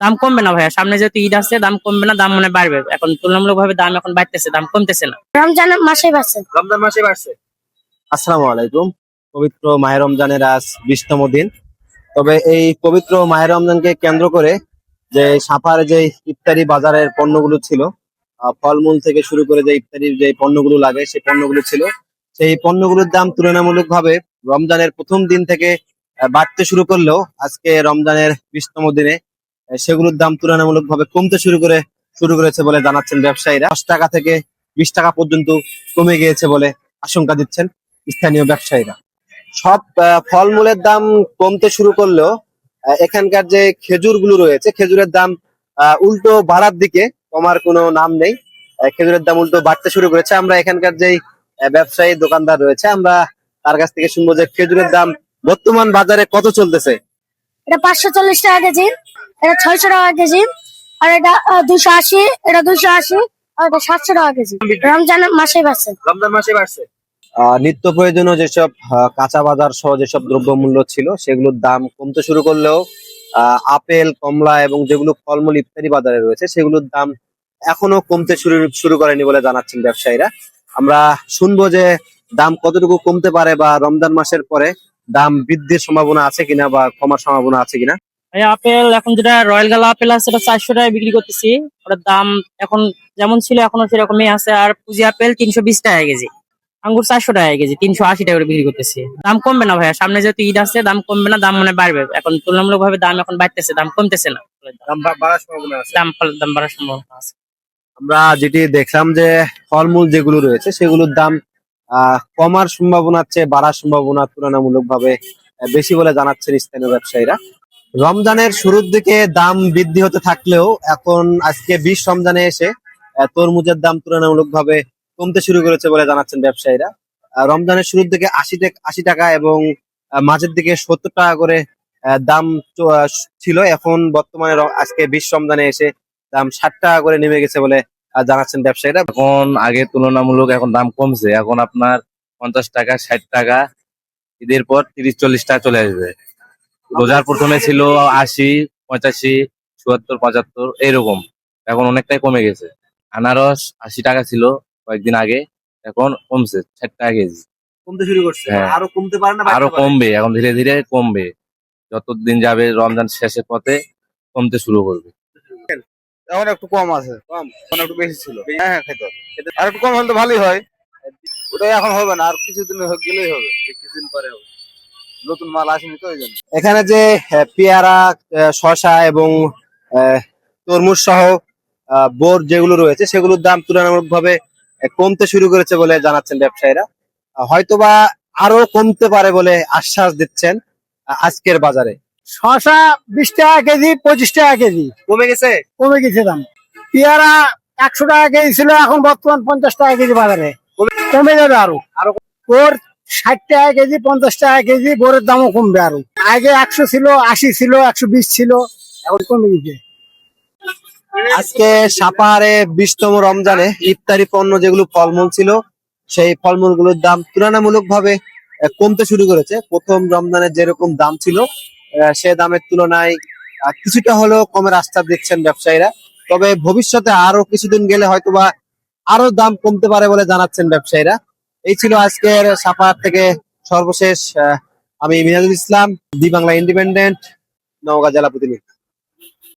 দাম কমবে না ভাইয়া, সামনে যেহেতু ঈদ আছে দাম কমবে না, দাম মনে বাড়বে। এখন তুলনামূলক ভাবে দাম এখন বাড়তেছে, দাম কমতেছে না। রমজান মাসে বাড়ছে। রমজান মাসে বাড়ছে। আসসালামু আলাইকুম। পবিত্র মাহে রমজানের আজ 20তম দিন। তবে এই পবিত্র মাহে রমজানকে কেন্দ্র করে যে সাপার যে ইফতারি বাজারের পণ্যগুলো ছিল, ফলমূল থেকে শুরু করে যে ইফতারির যে পণ্যগুলো লাগে সেই পণ্যগুলো ছিল, সেই পণ্যগুলোর দাম তুলনামূলকভাবে রমজানের প্রথম দিন থেকে বাড়তে শুরু করলেও আজকে রমজানের 20তম দিনে সেগুলোর দাম তুলনামূলকভাবে কমতে শুরু করেছে বলে জানাচ্ছেন ব্যবসায়ীরা। 10 টাকা থেকে 20 টাকা পর্যন্ত কমে গিয়েছে বলে আশঙ্কা দিচ্ছেন স্থানীয় ব্যবসায়ীরা। সব ফলমূলের দাম কমতে শুরু করলেও এখানকার যে খেজুর গুলো রয়েছে, খেজুরের দাম উল্টো বাড়ার দিকে, কমার কোনো নাম নেই। খেজুরের দাম উল্টো বাড়তে শুরু করেছে। আমরা এখানকার যেই ব্যবসায়ী দোকানদার রয়েছে, আমরা তার কাছ থেকে শুনবো যে খেজুরের দাম বর্তমান বাজারে কত চলতেছে। এটা 540 টাকা কেজি, এটা 600 টাকা কেজি, আর এটা 280, এটা 280, আর এটা 700 টাকা কেজি। রমজান মাসে বাড়ছে। রমজান মাসে বাড়ছে। নিত্য প্রয়োজনীয় যেসব কাঁচা বাজার সহ যেসব দ্রব্যমূল্য ছিল সেগুলোর দাম কমতে শুরু করলেও আপেল, কমলা এবং যেগুলো ফলমূল ইত্যাদি বাজারে রয়েছে সেগুলোর দাম এখনো কমতে শুরু করেনি বলে জানাচ্ছেন ব্যবসায়ীরা। আমরা শুনবো যে দাম কতটুকু কমতে পারে বা রমজান মাসের পরে দাম বৃদ্ধির সম্ভাবনা আছে কিনা বা কমার সম্ভাবনা আছে কিনা। ভাইয়া আপেল এখন যেটা রয়্যাল গালা আপেল আছে সেটা 400 টাকায় বিক্রি করতেছি। ওটার দাম এখন যেমন ছিল এখনো সেরকমই আছে। আর পুঁজি আপেল 320 টাকা কেজি, আঙ্গুর 400 টাকা কেজি, 380 টাকা করে বিক্রি করতেছি। দাম কমবে না ভাইয়া, সামনে যেহেতু ঈদ আছে দাম কমবে না, দাম মনে বাড়বে। এখন তুলনামূলক ভাবে দাম এখন বাড়তেছে, দাম কমতেছে না। দাম বাড়ার সম্ভাবনা আছে। দাম বাড়ার সম্ভাবনা আছে। আমরা যেটি দেখলাম যে ফলমূল যেগুলো রয়েছে সেগুলোর দাম কমার সম্ভাবনার চেয়ে বাড়ার সম্ভাবনা তুলনামূলকভাবে বেশি বলে জানাচ্ছেন স্থানীয় ব্যবসায়ীরা। রমজানের শুরুর দিকে দাম বৃদ্ধি হতে থাকলেও এখন আজকে 20 রমজানে এসে তরমুজের দাম তুলনামূলকভাবে কমতে শুরু করেছে বলে জানাচ্ছেন ব্যবসায়ীরা। রমজানের শুরুর দিকে 80 টাকা এবং মাঝের দিকে 70 টাকা করে দাম ছিল। এখন বর্তমানে আজকে 20 রমজানে এসে দাম 60 টাকা করে নেমে গেছে বলে জানাচ্ছেন ব্যবসায়ীরা। এখন আগের তুলনামূলক এখন দাম কমছে, এখন আপনার 50 টাকা, 60 টাকা, ঈদের পর 30-40 টাকা চলে আসবে। রোজার প্রথমে ছিল 80, 85, 74, 75 এরকম, এখন অনেকটাই কমে গেছে। আনারস 80 টাকা ছিল কয়েকদিন আগে, এখন কমছে 60 টাকা কেজি। কমতে শুরু করছে। হ্যাঁ। আরো কমতে পারে না, আরো বাড়তে পারে? কমবে, এখন ধীরে ধীরে কমবে। যতদিন যাবে রমজান শেষের পথে কমতে শুরু করবে। এখন একটু কম আছে, কম এখন একটু বেশি ছিল। হ্যাঁ হ্যাঁ, খেতে হবে। আর একটু কম হলে তো ভালোই হয়। ওটাই এখন হবে না, আর কিছুদিন গেলেই হবে, কিছুদিন পরে হবে। নতুন মাল আসেনি তো, ওই জন্য। এখানে যে পেয়ারা, শসা এবং তরমুজ সহ বোর যেগুলো রয়েছে সেগুলোর দাম তুলনামূলকভাবে কমতে শুরু করেছে বলে জানাচ্ছেন ব্যবসায়ীরা। হয়তোবা আরো কমতে পারে বলে আশ্বাস দিচ্ছেন আজকের বাজারে। শসা 20 টাকা কেজি, 25 টাকা কেজি কমে গেছে। কমে গেছে দাম। পেয়ারা 100 টাকা কেজি ছিল, এখন বর্তমান 50 টাকা কেজি বাজারে। কমে যাবে আরো। ওর 60 টাকা কেজি, 50 টাকা কেজি, বোরের দামও কমবে আরো। আগে 100 ছিল, 80 ছিল, 120 ছিল, এখন কমে গেছে। আজকে সাপাহারে 20তম রমজানে ইফতারি পণ্য যেগুলো ফলমূল ছিল সেই ফলমূলগুলোর দাম তুলনামূলকভাবে কমতে শুরু করেছে। প্রথম রমজানে যেরকম দাম ছিল সে দামের তুলনায় কিছুটা হলেও কমের আশ্বাস দিচ্ছেন ব্যবসায়ীরা। তবে ভবিষ্যতে আরো কিছুদিন গেলে হয়তোবা আরো দাম কমতে পারে বলে জানাচ্ছেন ব্যবসায়ীরা। এই ছিল আজকের সাপাহার থেকে সর্বশেষ। আমি মিনাজুল ইসলাম, দি বাংলা ইন্ডিপেন্ডেন্ট, নওগাঁ জেলা প্রতিনিধি।